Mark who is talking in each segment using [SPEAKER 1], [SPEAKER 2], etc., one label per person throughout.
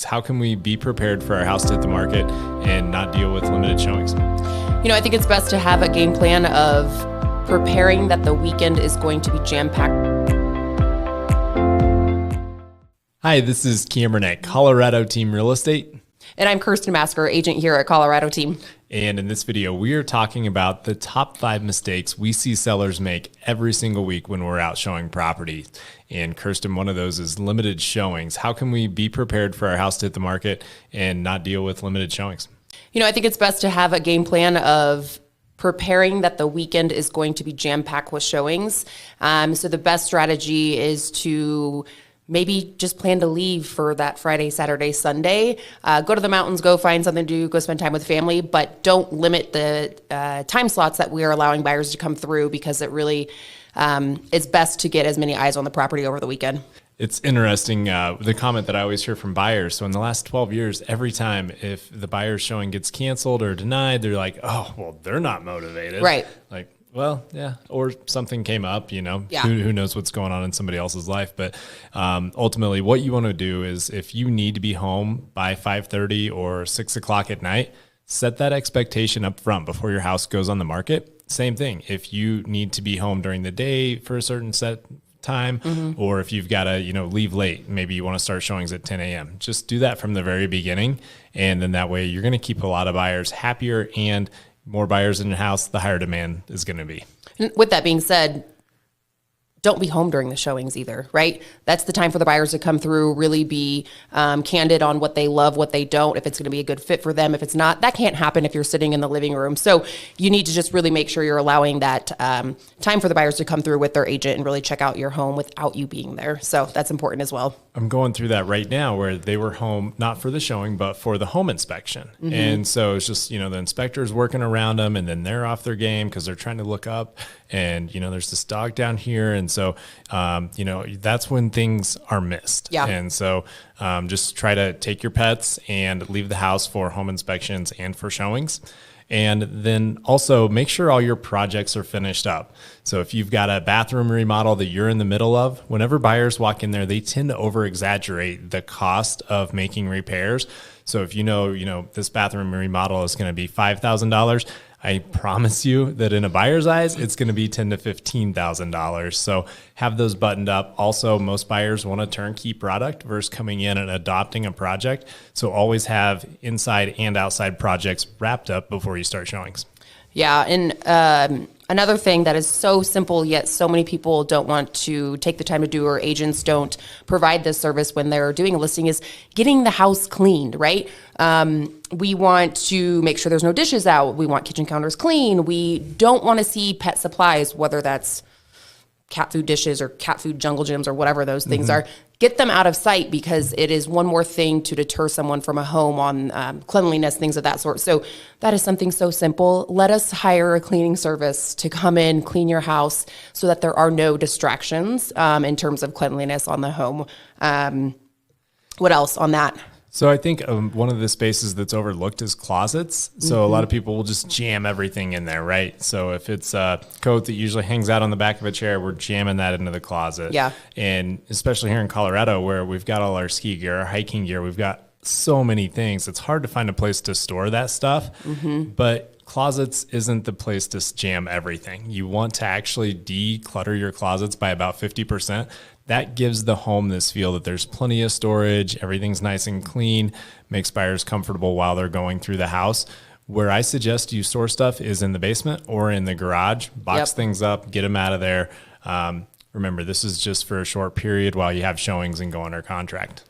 [SPEAKER 1] How can we be prepared for our house to hit the market and not deal with limited showings?
[SPEAKER 2] I think it's best to have a game plan of preparing that the weekend is going to be jam-packed.
[SPEAKER 1] Hi, this is Cameron, Colorado Team Real Estate.
[SPEAKER 2] And I'm Kirsten Masker, agent here at Colorado Team.
[SPEAKER 1] And in this video, we are talking about the top 5 mistakes we see sellers make every single week when we're out showing property. And Kirsten, one of those is limited showings. How can we be prepared for our house to hit the market and not deal with limited showings?
[SPEAKER 2] I think it's best to have a game plan of preparing that the weekend is going to be jam-packed with showings. So the best strategy is to maybe just plan to leave for that Friday, Saturday, Sunday. Go to the mountains, go find something to do, go spend time with family, but don't limit the time slots that we are allowing buyers to come through, because it really is best to get as many eyes on the property over the weekend.
[SPEAKER 1] It's interesting, the comment that I always hear from buyers. So in the last 12 years, every time if the buyer's showing gets canceled or denied, they're like, oh, well, they're not motivated.
[SPEAKER 2] Right.
[SPEAKER 1] Like, well, yeah, or something came up,
[SPEAKER 2] Yeah.
[SPEAKER 1] who knows what's going on in somebody else's life. But ultimately, what you want to do is, if you need to be home by 5:30 or 6 o'clock at night, set that expectation up front before your house goes on the market. Same thing. If you need to be home during the day for a certain set time, or if you've got to, leave late, maybe you want to start showings at 10 a.m. Just do that from the very beginning. And then that way you're going to keep a lot of buyers happier, and more buyers in your house, the higher demand is going to be.
[SPEAKER 2] And with that being said, don't be home during the showings either, right? That's the time for the buyers to come through, really be candid on what they love, what they don't, if it's going to be a good fit for them. If it's not, that can't happen if you're sitting in the living room. So you need to just really make sure you're allowing that time for the buyers to come through with their agent and really check out your home without you being there. So that's important as well.
[SPEAKER 1] I'm going through that right now, where they were home, not for the showing, but for the home inspection. And so it's just, the inspector's working around them, and then they're off their game because they're trying to look up, and, there's this dog down here. And so, that's when things are missed.
[SPEAKER 2] Yeah.
[SPEAKER 1] And so just try to take your pets and leave the house for home inspections and for showings. And then also make sure all your projects are finished up. So if you've got a bathroom remodel that you're in the middle of, whenever buyers walk in there, they tend to over exaggerate the cost of making repairs. So if this bathroom remodel is going to be $5,000, I promise you that in a buyer's eyes, it's going to be $10,000 to $15,000. So have those buttoned up. Also, most buyers want a turnkey product versus coming in and adopting a project. So always have inside and outside projects wrapped up before you start showings.
[SPEAKER 2] Yeah, and another thing that is so simple, yet so many people don't want to take the time to do, or agents don't provide this service when they're doing a listing, is getting the house cleaned, right? We want to make sure there's no dishes out. We want kitchen counters clean. We don't want to see pet supplies, whether that's cat food dishes or cat food jungle gyms or whatever those things are. Get them out of sight, because it is one more thing to deter someone from a home on cleanliness, things of that sort. So that is something so simple. Let us hire a cleaning service to come in, clean your house, so that there are no distractions in terms of cleanliness on the home. What else on that?
[SPEAKER 1] So I think one of the spaces that's overlooked is closets. So a lot of people will just jam everything in there, right? So if it's a coat that usually hangs out on the back of a chair, we're jamming that into the closet.
[SPEAKER 2] Yeah.
[SPEAKER 1] And especially here in Colorado, where we've got all our ski gear, our hiking gear, we've got so many things. It's hard to find a place to store that stuff. But closets isn't the place to jam everything. You want to actually declutter your closets by about 50%. That gives the home this feel that there's plenty of storage, everything's nice and clean, makes buyers comfortable while they're going through the house. Where I suggest you store stuff is in the basement or in the garage. Box things up, get them out of there. Remember, this is just for a short period while you have showings and go under contract.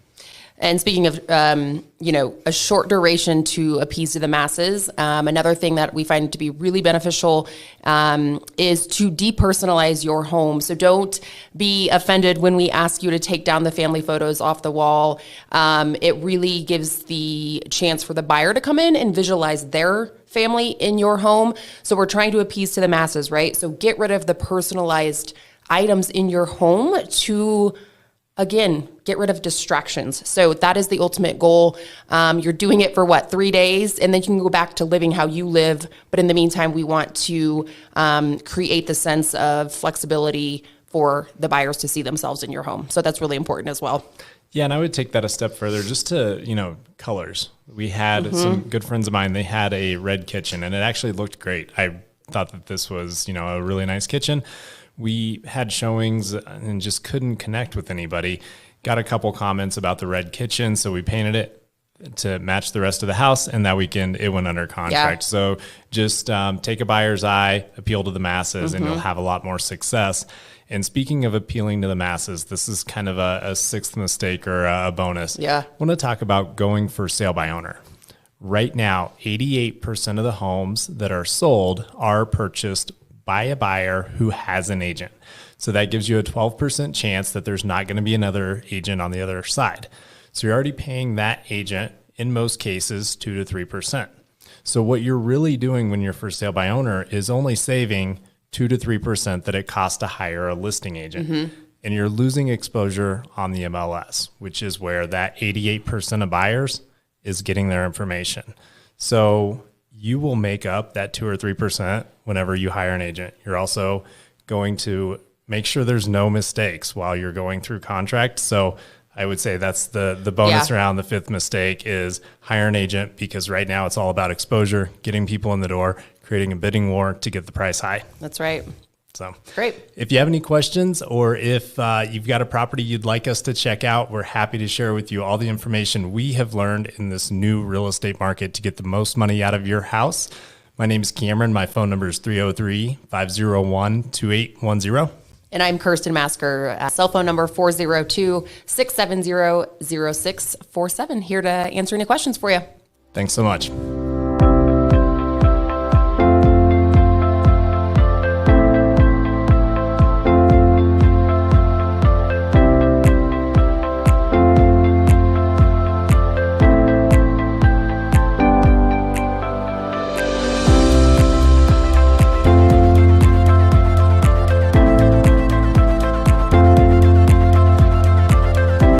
[SPEAKER 2] And speaking of, a short duration to appease to the masses, another thing that we find to be really beneficial is to depersonalize your home. So don't be offended when we ask you to take down the family photos off the wall. It really gives the chance for the buyer to come in and visualize their family in your home. So we're trying to appease to the masses, right? So get rid of the personalized items in your home to, again, get rid of distractions. So that is the ultimate goal. You're doing it for 3 days, and then you can go back to living how you live. But in the meantime, we want to create the sense of flexibility for the buyers to see themselves in your home. So that's really important as well.
[SPEAKER 1] Yeah, and I would take that a step further just to, colors. We had some good friends of mine, they had a red kitchen and it actually looked great. I thought that this was, a really nice kitchen. We had showings and just couldn't connect with anybody. Got a couple comments about the red kitchen, so we painted it to match the rest of the house, and that weekend it went under contract.
[SPEAKER 2] Yeah.
[SPEAKER 1] So just take a buyer's eye, appeal to the masses, and you'll have a lot more success. And speaking of appealing to the masses, this is kind of a sixth mistake or a bonus.
[SPEAKER 2] Yeah.
[SPEAKER 1] I want to talk about going for sale by owner. Right now, 88% of the homes that are sold are purchased by a buyer who has an agent. So that gives you a 12% chance that there's not going to be another agent on the other side. So you're already paying that agent, in most cases, 2 to 3%. So what you're really doing when you're for sale by owner is only saving 2 to 3% that it costs to hire a listing agent. And you're losing exposure on the MLS, which is where that 88% of buyers is getting their information. So you will make up that 2 or 3% whenever you hire an agent. You're also going to make sure there's no mistakes while you're going through contract. So I would say that's the bonus round. The fifth mistake is hire an agent, because right now it's all about exposure, getting people in the door, creating a bidding war to get the price high.
[SPEAKER 2] That's right.
[SPEAKER 1] So
[SPEAKER 2] Great.
[SPEAKER 1] if you have any questions, or if you've got a property you'd like us to check out, we're happy to share with you all the information we have learned in this new real estate market to get the most money out of your house. My name is Cameron. My phone number is 303-501-2810.
[SPEAKER 2] And I'm Kirsten Masker, cell phone number 402-670-0647, here to answer any questions for you.
[SPEAKER 1] Thanks so much.